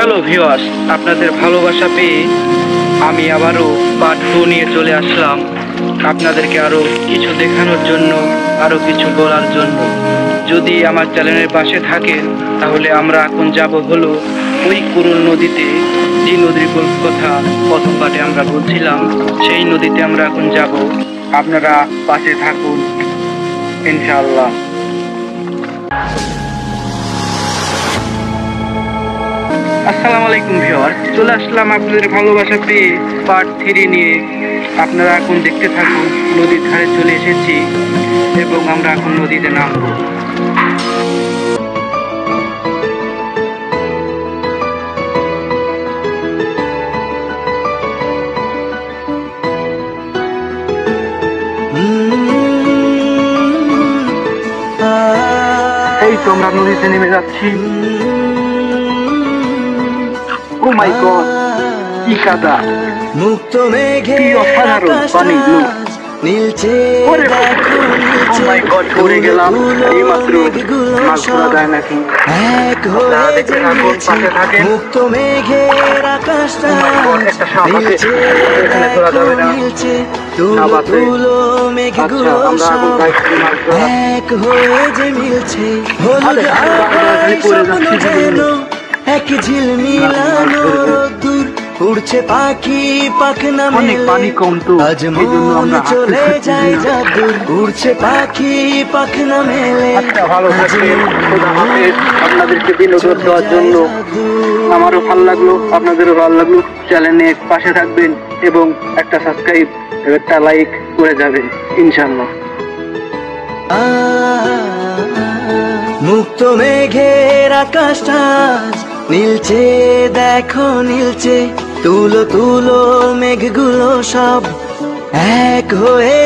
Hello viewers, আপনাদের ভালোবাসা পেয়ে আমি আবারও পার্ট 2 নিয়ে চলে আসলাম আপনাদেরকে আরও কিছু দেখানোর জন্য, আরও কিছু বলার জন্য। যদি আমার চ্যানেলের পাশে থাকেন তাহলে আমরা এখন যাব হলো ওই কুরুল নদীতে, যে নদীর কথা প্রথম পার্টে আমরা বলছিলাম, সেই নদীতে আমরা এখন যাব। আপনারা পাশে থাকুন ইনশাআল্লাহ। আসসালামু আলাইকুম ভিউয়ার্স, চলে আসলাম আপনাদের ভালোবাসা পেয়ে পার্ট 3 নিয়ে। আপনারা এখন দেখতে থাকুন। নদীর ধারে চলে এসেছি এবং আমরা এখন নদীতে নামবো। এই তো আমরা নদীতে নেমে যাচ্ছি। ও মাই গড, কি কাদা! মুক্ত মেঘে কি অসাধারণ পানি! নীলচে ও মাই গড, পড়ে গেলাম। এইমাত্র মাছ ধরা যায় নাকি? এক হয়ে পাশে থাকেন। মুক্ত মেঘের আকাশটা একটা সাপ আছে, নীলচে এখানে ধরা যাবে না। নীলচে তুলো তুলো মেঘগুলো সব এক হয়ে যে মিলছে, হলুদ আকাশ স্বপ্ন যেন এক ঝিলমিলানো রোদ্দুর, উড়ছে পাখি পাখনা মেলে, পানি কম তো আজ মন চলে যায় যাদুর, উড়ছে পাখি পাখনা মেলে। ভালো থাকবেন, খোদা হাফেজ। আপনাদেরকে বিনোদন দেওয়ার জন্য আমারও ভালো লাগলো, আপনাদেরও ভালো লাগলো। চ্যানেলে পাশে থাকবেন এবং একটা সাবস্ক্রাইব, একটা লাইক করে যাবেন ইনশাআল্লাহ। মুক্ত মেঘের আকাশটা নীলচে, দেখো নীলচে, তুলো তুলো মেঘগুলো সব এক হয়ে